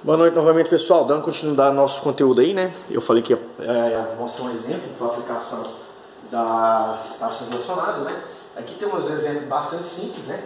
Boa noite novamente, pessoal. Dando continuidade ao nosso conteúdo aí, né? Eu falei que ia mostrar um exemplo para a aplicação das taxas relacionadas, né? Aqui temos um exemplo bastante simples, né?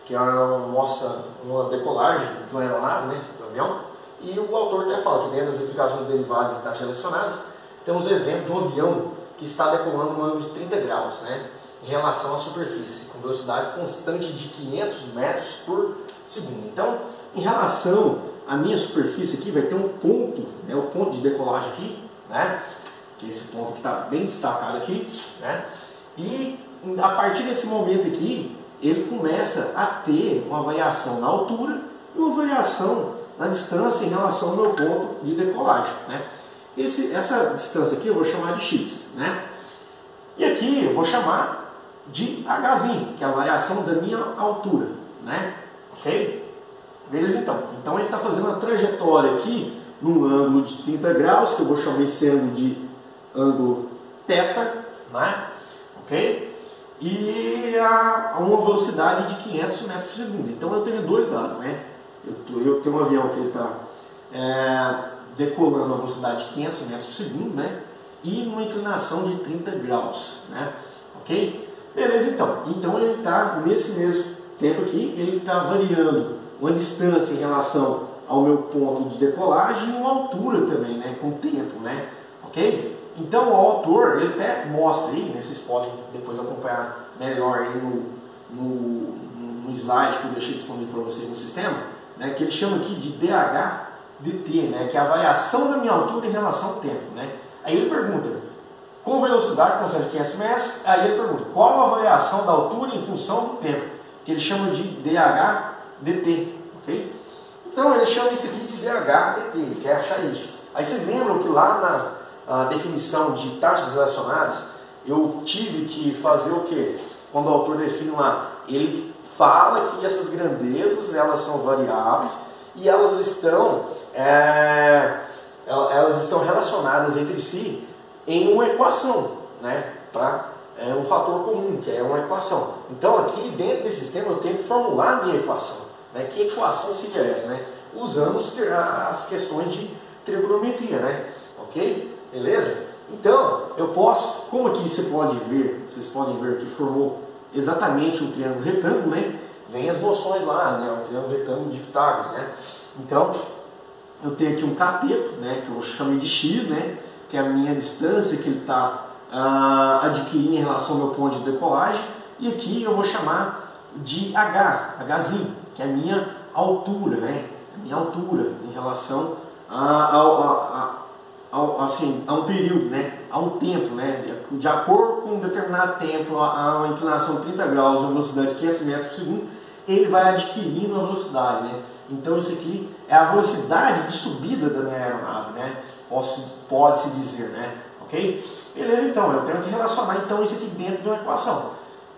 Que mostra uma decolagem de uma aeronave, né? De um avião. E o autor até fala que dentro das aplicações derivadas de taxas relacionadas, temos o exemplo de um avião que está decolando um ângulo de 30 graus, né? Em relação à superfície, com velocidade constante de 500 metros por segundo. Então, em relação a minha superfície aqui vai ter um ponto, né, o ponto de decolagem aqui, né, que é esse ponto que está bem destacado aqui, né, e a partir desse momento aqui, ele começa a ter uma variação na altura e uma variação na distância em relação ao meu ponto de decolagem, né. Essa distância aqui eu vou chamar de x, né, e aqui eu vou chamar de hzinho, que é a variação da minha altura, né, ok? Beleza, então. Então ele está fazendo uma trajetória aqui num ângulo de 30 graus, que eu vou chamar esse ângulo de ângulo θ, né? Ok? E a uma velocidade de 500 metros por segundo. Então eu tenho dois dados, né? Eu tenho um avião que ele está decolando a velocidade de 500 metros por segundo, né? E uma inclinação de 30 graus, né? Ok? Beleza, então. Então ele está, nesse mesmo tempo aqui, ele está variando uma distância em relação ao meu ponto de decolagem e uma altura também, né, com o tempo, né, ok? Então o autor, ele até mostra aí, né, vocês podem depois acompanhar melhor aí no slide que eu deixei disponível para vocês no sistema, né, que ele chama aqui de DH/dt, né, que é a variação da minha altura em relação ao tempo, né. Aí ele pergunta, com velocidade constante de 500 metros, aí ele pergunta, qual a variação da altura em função do tempo, que ele chama de DH/dt, ok? Então ele chama isso aqui de DH/dt, ele quer achar isso. Aí vocês lembram que lá na definição de taxas relacionadas, eu tive que fazer o quê? Quando o autor define lá, ele fala que essas grandezas, elas são variáveis e elas estão relacionadas entre si em uma equação, né? Um fator comum, que é uma equação. Então aqui dentro desse sistema eu tenho que formular a minha equação, né? Que equação seria essa, né? Usando as questões de trigonometria, né? Ok? Beleza? Então eu posso, como aqui vocês podem ver que formou exatamente um triângulo retângulo, né? Vem as noções lá, né? O triângulo retângulo de Pitágoras, né? Então eu tenho aqui um cateto, né? Que eu chamei de x, né? Que é a minha distância que ele está adquirir em relação ao meu ponto de decolagem, e aqui eu vou chamar de hzinho, que é a minha altura, né? A minha altura em relação a um período, né? A um tempo, né? De acordo com um determinado tempo, a uma inclinação de 30 graus, uma velocidade de 500 metros por segundo, ele vai adquirindo a velocidade, né? Então isso aqui é a velocidade de subida da minha aeronave, né? Pode-se dizer, né? Ok? Beleza, então, eu tenho que relacionar então isso aqui dentro de uma equação.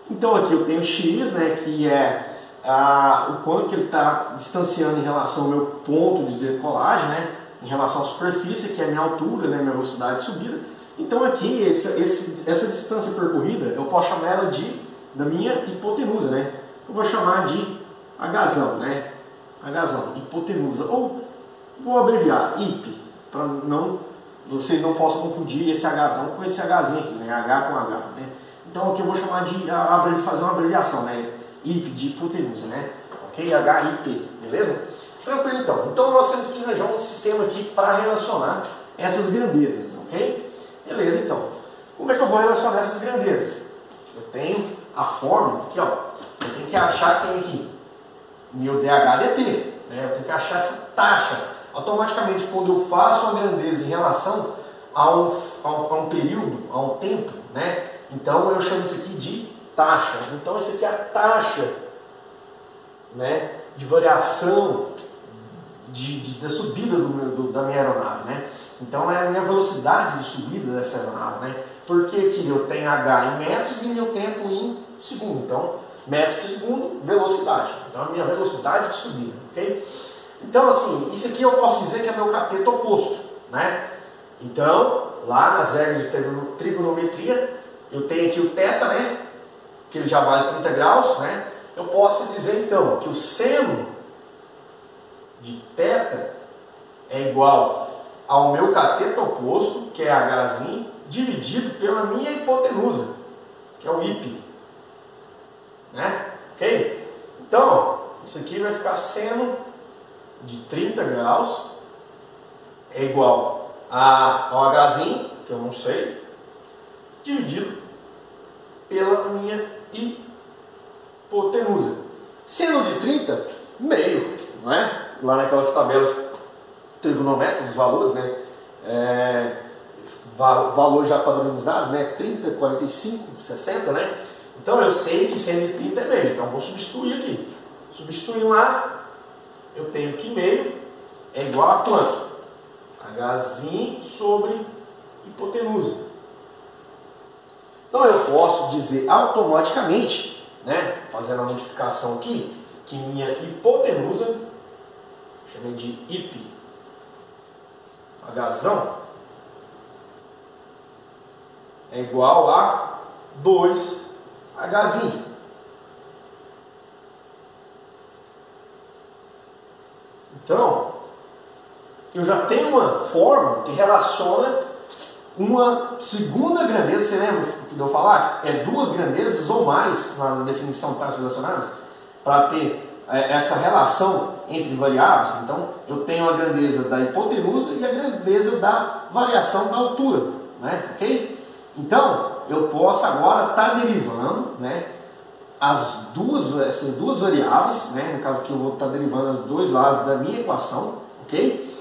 Então aqui eu tenho x, né, que é o quanto que ele está distanciando em relação ao meu ponto de decolagem, né, em relação à superfície, que é a minha altura, né, minha velocidade de subida. Então aqui, essa distância percorrida, eu posso chamar ela da minha hipotenusa, né. Eu vou chamar de hzão, né, hzão, hipotenusa, ou vou abreviar, hip, para vocês não possam confundir esse hzão com esse hzinho aqui, né? H com H, né? Então aqui eu vou chamar de fazer uma abreviação, né? IP de hipotenusa, né? Ok? HIP, beleza? Tranquilo então. Então nós temos que arranjar um sistema aqui para relacionar essas grandezas, ok? Beleza, então. Como é que eu vou relacionar essas grandezas? Eu tenho a fórmula aqui, ó. Eu tenho que achar quem aqui? Meu DH/dt, né? Eu tenho que achar essa taxa. Automaticamente, quando eu faço uma grandeza em relação a um período, a um tempo, né? Então eu chamo isso aqui de taxa. Então isso aqui é a taxa, né, de variação da subida da minha aeronave, né? Então é a minha velocidade de subida dessa aeronave, né? Porque aqui eu tenho H em metros e meu tempo em segundo. Então, metros por segundo, velocidade. Então a minha velocidade de subida, ok? Então, assim, isso aqui eu posso dizer que é meu cateto oposto, né? Então, lá nas regras de trigonometria, eu tenho aqui o θ, né? Que ele já vale 30 graus, né? Eu posso dizer, então, que o seno de θ é igual ao meu cateto oposto, que é Hzinho, dividido pela minha hipotenusa, que é o IP. Né? Ok? Então, isso aqui vai ficar seno de 30 graus é igual ao Hzinho, que eu não sei, dividido pela minha hipotenusa. Seno de 30, meio, não é? Lá naquelas tabelas trigonométricas, os valores, né? Valores já padronizados, né? 30, 45, 60, né? Então eu sei que seno de 30 é meio, então vou substituir aqui. Substituindo lá, eu tenho que meio é igual a quanto? Hzinho sobre hipotenusa. Então eu posso dizer automaticamente, né, fazendo a multiplicação aqui, que minha hipotenusa, chamei de IP, Hzão, é igual a 2 Hzinho. Então, eu já tenho uma forma que relaciona uma segunda grandeza. Você lembra de eu falar? É duas grandezas ou mais na definição de taxas relacionadas para ter essa relação entre variáveis. Então, eu tenho a grandeza da hipotenusa e a grandeza da variação da altura, né? Ok? Então, eu posso agora estar derivando, né, essas duas variáveis, né, no caso aqui eu vou estar derivando os dois lados da minha equação, ok?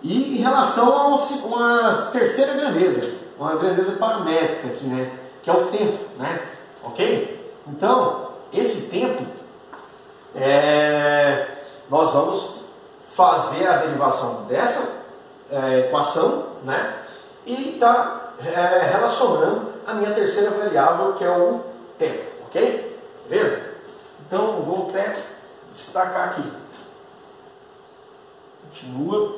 E em relação a uma terceira grandeza, uma grandeza paramétrica aqui, né, que é o tempo, né, ok? Então, esse tempo, nós vamos fazer a derivação dessa equação, né, e está relacionando a minha terceira variável, que é o tempo, ok? Beleza? Então, vou até destacar aqui. Continua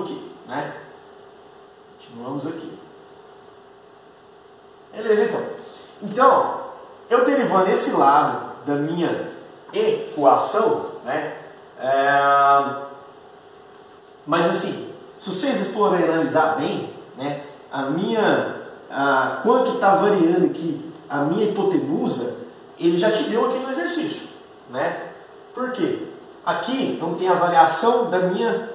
aqui, né? Continuamos aqui. Beleza, então. Então, eu derivando esse lado da minha equação, né? Mas assim, se vocês forem analisar bem, né? Quanto está variando aqui a minha hipotenusa, ele já te deu aqui no exercício, né? Por quê? Aqui não tem a variação da minha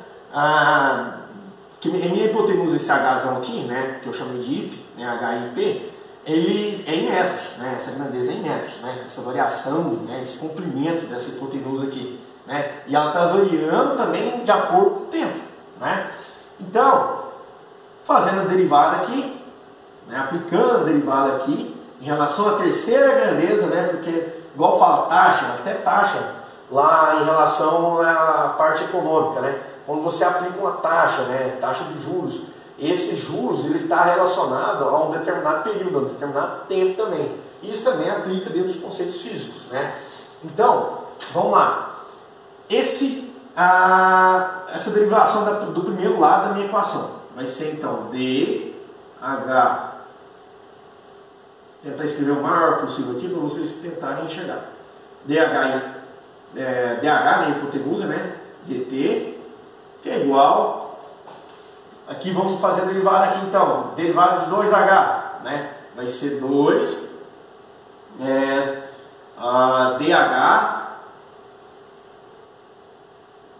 hipotenusa, esse Hzão aqui, né? Que eu chamei de IP, né? HIP, ele é em metros, né? Essa grandeza é em metros, né? Essa variação, né? Esse comprimento dessa hipotenusa aqui, né? E ela está variando também de acordo com o tempo, né? Então, fazendo a derivada aqui, né? Aplicando a derivada aqui, em relação à terceira grandeza, né? Porque, igual fala taxa, até taxa, lá em relação à parte econômica, né? Quando você aplica uma taxa, né? Taxa de juros, esse juros ele está relacionado a um determinado período, a um determinado tempo também. E isso também aplica dentro dos conceitos físicos, né? Então, vamos lá. Essa derivação do primeiro lado da minha equação vai ser então dH. Tentar escrever o maior possível aqui para vocês tentarem enxergar. DH, né, hipotenusa, né, dt, que é igual. Aqui vamos fazer a derivada aqui então. Derivada de 2h, né, vai ser 2 dH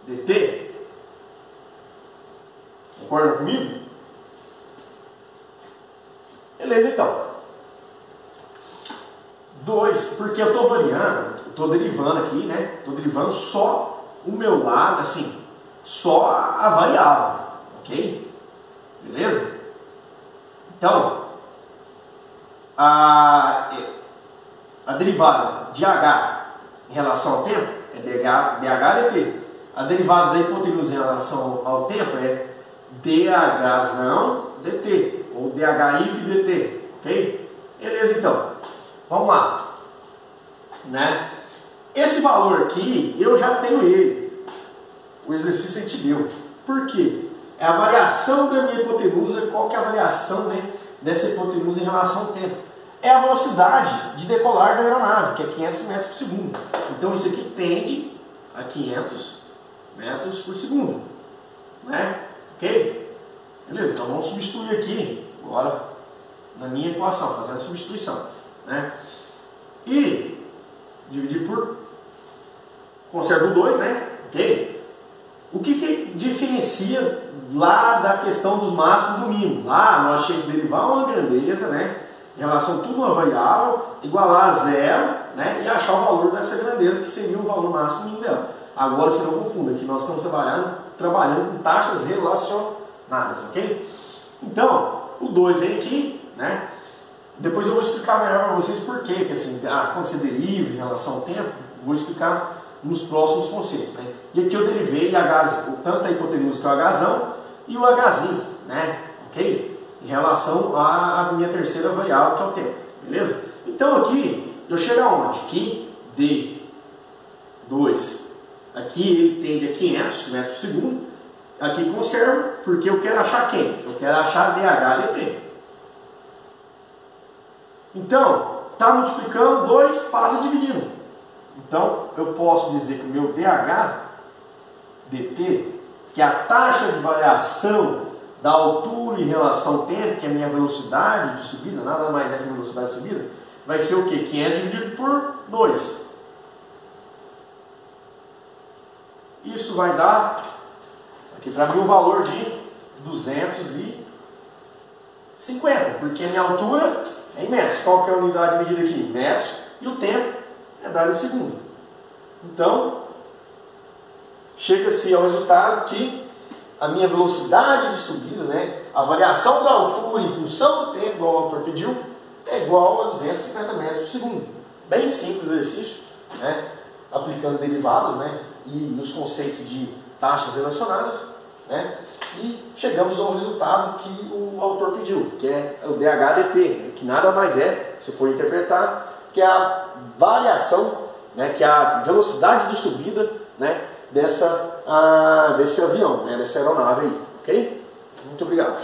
dt. Concorda comigo? Beleza, então. 2, porque eu estou variando, estou derivando aqui, né? Estou derivando só o meu lado, assim, só a variável, ok? Beleza? Então, a derivada de h em relação ao tempo é dH dt. A derivada da hipotenusa em relação ao tempo é dHzão dt, ou dHip dt, ok? Beleza, então. Vamos lá, né? Esse valor aqui, eu já tenho ele. O exercício a gente deu. Por quê? É a variação da minha hipotenusa. Qual que é a variação, né, dessa hipotenusa em relação ao tempo? É a velocidade de decolar da aeronave, que é 500 metros por segundo. Então isso aqui tende a 500 metros por segundo, né? Beleza, então vamos substituir aqui, agora, na minha equação, fazendo a substituição, né? E dividir por, conservo o 2, né? Ok? O que diferencia lá da questão dos máximos do mínimo? Lá nós tínhamos que derivar uma grandeza, né? Em relação a tudo uma variável, igualar a zero, né? E achar o valor dessa grandeza, que seria o valor máximo mínimo dela. Agora você não confunda, que nós estamos trabalhando com taxas relacionadas, ok? Então, o 2 vem aqui, né? Depois eu vou explicar melhor para vocês por quê, que assim, quando você deriva em relação ao tempo, vou explicar nos próximos conceitos, né? E aqui eu derivei tanto a hipotenusa que é o Hzão e o Hzinho, né? Ok? Em relação à minha terceira variável, que é o tempo, beleza? Então aqui, eu chego aonde? Que D2, aqui ele tende a 500 metros por segundo, aqui conservo, porque eu quero achar quem? Eu quero achar dH/dt. Então, está multiplicando, 2 passa dividindo. Então, eu posso dizer que o meu dH/dt, que é a taxa de variação da altura em relação ao tempo, que é a minha velocidade de subida, nada mais é que a velocidade de subida, vai ser o quê? 500 dividido por 2. Isso vai dar, aqui para mim, o valor de 250, porque a minha altura é em metros. Qual que é a unidade de medida aqui? Metros. E o tempo é dado em segundo. Então, chega-se ao resultado que a minha velocidade de subida, né, a variação da altura em função do tempo, igual o autor pediu, é igual a 250 metros por segundo. Bem simples exercício, né, aplicando derivadas, né, e os conceitos de taxas relacionadas, né, e chegamos ao resultado que o autor pediu, que é o dH/dt, que nada mais é, se for interpretar, que é a variação, né, que é a velocidade de subida, né, desse avião, né, dessa aeronave aí, ok? Muito obrigado.